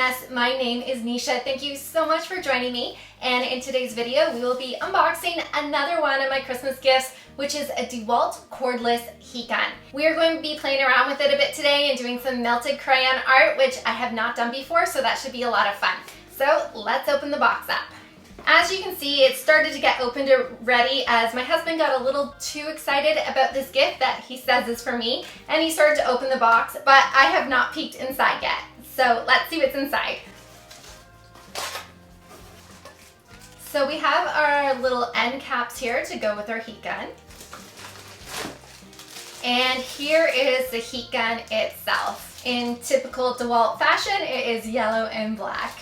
mess. My name is Nisha. Thank you so much for joining me. And in today's video, we will be unboxing another one of my Christmas gifts, which is a DEWALT Cordless heat gun. We are going to be playing around with it a bit today and doing some melted crayon art, which I have not done before, so that should be a lot of fun. So let's open the box up. As you can see, it started to get opened already as my husband got a little too excited about this gift that he says is for me, and he started to open the box, but I have not peeked inside yet. So let's see what's inside. So we have our little end caps here to go with our heat gun. And here is the heat gun itself. In typical DEWALT fashion, it is yellow and black.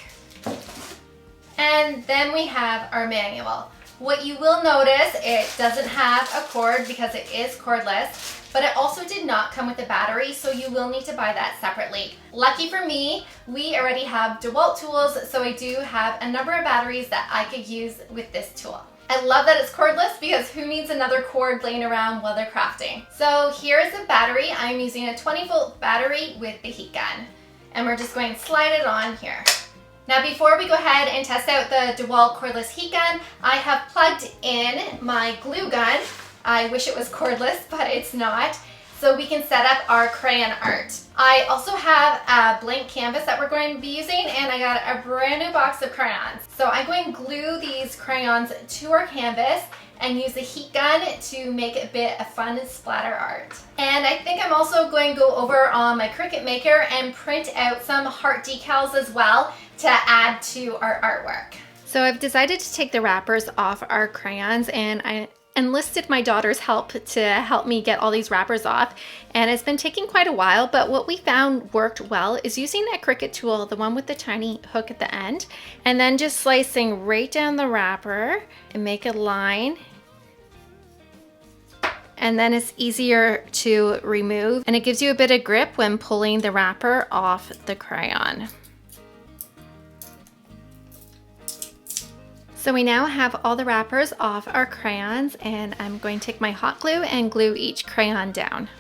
And then we have our manual. What you will notice, it doesn't have a cord because it is cordless, but it also did not come with a battery, so you will need to buy that separately. Lucky for me, we already have DEWALT tools, so I do have a number of batteries that I could use with this tool. I love that it's cordless because who needs another cord laying around while they're crafting? So here is the battery. I'm using a 20-volt battery with the heat gun, and we're just going to slide it on here. Now before we go ahead and test out the DEWALT cordless heat gun, I have plugged in my glue gun. I wish it was cordless, but it's not. So we can set up our crayon art. I also have a blank canvas that we're going to be using, and I got a brand new box of crayons. So I'm going to glue these crayons to our canvas and use the heat gun to make a bit of fun splatter art. And I think I'm also going to go over on my Cricut Maker and print out some heart decals as well to add to our artwork. So I've decided to take the wrappers off our crayons, and I enlisted my daughter's help to help me get all these wrappers off, and it's been taking quite a while, but what we found worked well is using that Cricut tool, the one with the tiny hook at the end, and then just slicing right down the wrapper and make a line, and then it's easier to remove, and it gives you a bit of grip when pulling the wrapper off the crayon. So we now have all the wrappers off our crayons, and I'm going to take my hot glue and glue each crayon down.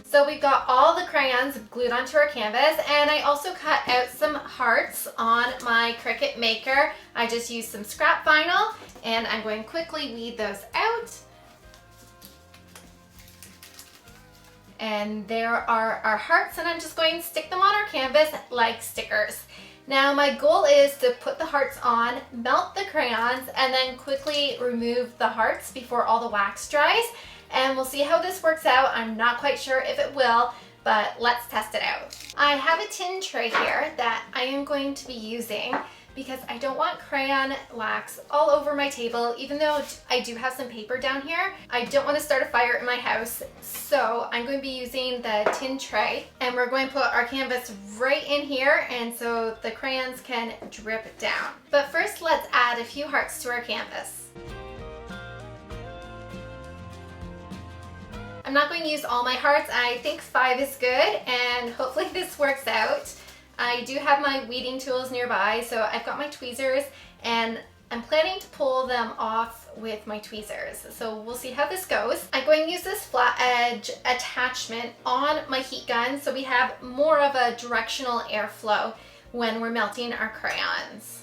So we've got all the crayons glued onto our canvas, and I also cut out some hearts on my Cricut Maker. I just used some scrap vinyl, and I'm going to quickly weed those out. And there are our hearts, and I'm just going to stick them on our canvas like stickers. Now my goal is to put the hearts on, melt the crayons, and then quickly remove the hearts before all the wax dries. And we'll see how this works out. I'm not quite sure if it will, but let's test it out. I have a tin tray here that I am going to be using because I don't want crayon wax all over my table. Even though I do have some paper down here, I don't want to start a fire in my house. So I'm going to be using the tin tray, and we're going to put our canvas right in here, and so the crayons can drip down. But first, let's add a few hearts to our canvas. I'm not going to use all my hearts. I think 5 is good, and hopefully this works out. I do have my weeding tools nearby, so I've got my tweezers, and I'm planning to pull them off with my tweezers. So we'll see how this goes. I'm going to use this flat edge attachment on my heat gun so we have more of a directional airflow when we're melting our crayons.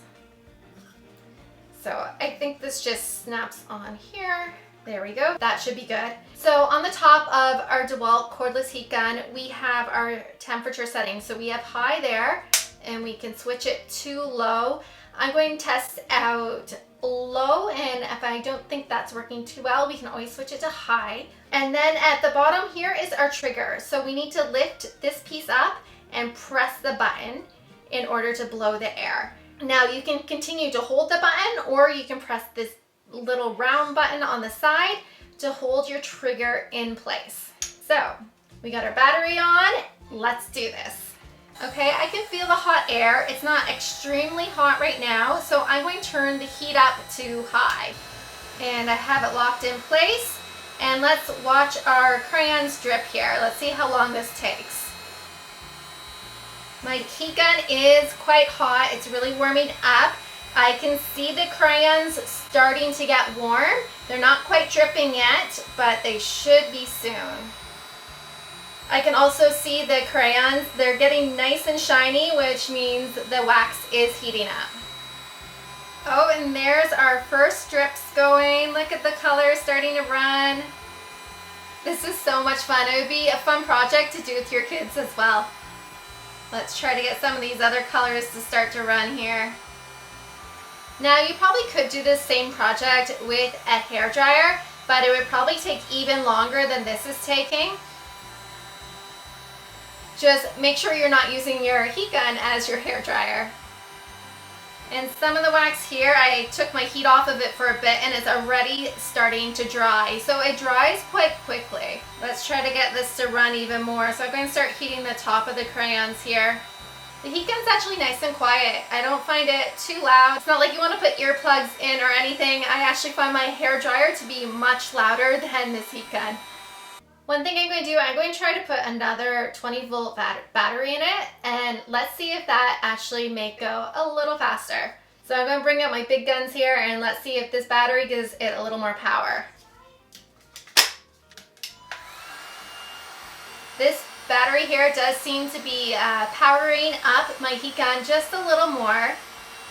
So I think this just snaps on here. There we go. That should be good. So on the top of our DEWALT cordless heat gun, we have our temperature settings. So we have high there, and we can switch it to low. I'm going to test out low, and if I don't think that's working too well, we can always switch it to high. And then at the bottom here is our trigger. So we need to lift this piece up and press the button in order to blow the air. Now you can continue to hold the button, or you can press this little round button on the side to hold your trigger in place. So we got our battery on. Let's do this. Okay, I can feel the hot air. It's not extremely hot right now, so I'm going to turn the heat up to high. And I have it locked in place. And let's watch our crayons drip here. Let's see how long this takes. My heat gun is quite hot. It's really warming up. I can see the crayons starting to get warm. They're not quite dripping yet, but they should be soon. I can also see the crayons. They're getting nice and shiny, which means the wax is heating up. Oh, and there's our first strips going. Look at the colors starting to run. This is so much fun. It would be a fun project to do with your kids as well. Let's try to get some of these other colors to start to run here. Now, you probably could do this same project with a hairdryer, but it would probably take even longer than this is taking. Just make sure you're not using your heat gun as your hairdryer. And some of the wax here, I took my heat off of it for a bit and it's already starting to dry. So it dries quite quickly. Let's try to get this to run even more. So I'm going to start heating the top of the crayons here. The heat gun's actually nice and quiet. I don't find it too loud. It's not like you want to put earplugs in or anything. I actually find my hairdryer to be much louder than this heat gun. One thing I'm going to do, I'm going to try to put another 20-volt battery in it, and let's see if that actually may go a little faster. So I'm going to bring out my big guns here, and let's see if this battery gives it a little more power. This battery here does seem to be powering up my heat gun just a little more.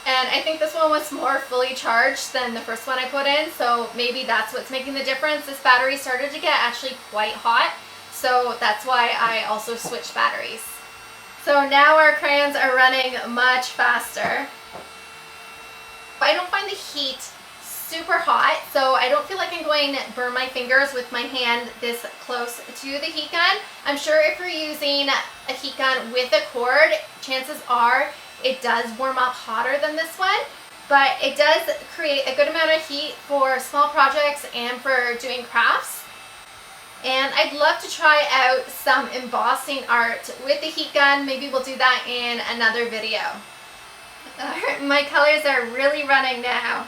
And I think this one was more fully charged than the first one I put in, so maybe that's what's making the difference. This battery started to get actually quite hot, so that's why I also switched batteries. So now our crayons are running much faster. I don't find the heat super hot, so I don't feel like I'm going to burn my fingers with my hand this close to the heat gun. I'm sure if you're using a heat gun with a cord, chances are it does warm up hotter than this one, but it does create a good amount of heat for small projects and for doing crafts. And I'd love to try out some embossing art with the heat gun. Maybe we'll do that in another video. My colors are really running now.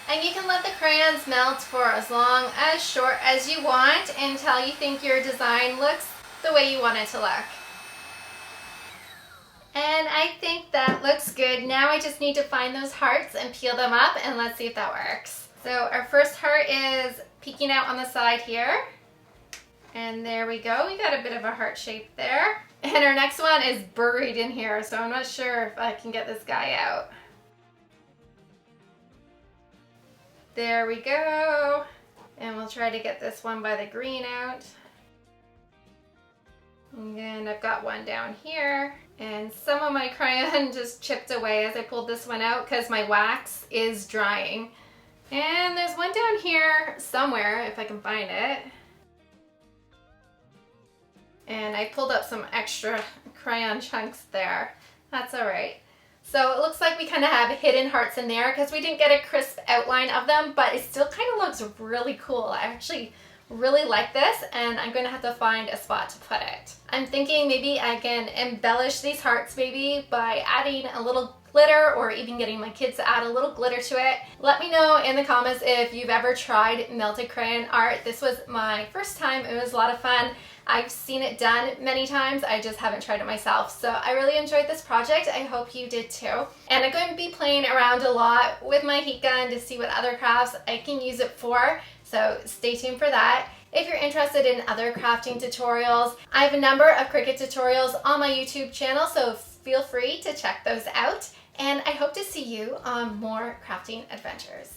And you can let the crayons melt for as long as short as you want until you think your design looks the way you want it to look. And I think that looks good. Now I just need to find those hearts and peel them up, and let's see if that works. So our first heart is peeking out on the side here. And there we go. We got a bit of a heart shape there. And our next one is buried in here, so I'm not sure if I can get this guy out. There we go. And we'll try to get this one by the green out. And then I've got one down here. And some of my crayon just chipped away as I pulled this one out because my wax is drying. And there's one down here somewhere, if I can find it. And I pulled up some extra crayon chunks there. That's all right. So it looks like we kind of have hidden hearts in there because we didn't get a crisp outline of them, but it still kind of looks really cool. I actually really like this, and I'm going to have to find a spot to put it. I'm thinking maybe I can embellish these hearts maybe by adding a little glitter, or even getting my kids to add a little glitter to it. Let me know in the comments if you've ever tried melted crayon art. This was my first time. It was a lot of fun. I've seen it done many times. I just haven't tried it myself. So I really enjoyed this project. I hope you did too. And I'm going to be playing around a lot with my heat gun to see what other crafts I can use it for. So stay tuned for that. If you're interested in other crafting tutorials, I have a number of Cricut tutorials on my YouTube channel, so feel free to check those out. And I hope to see you on more crafting adventures.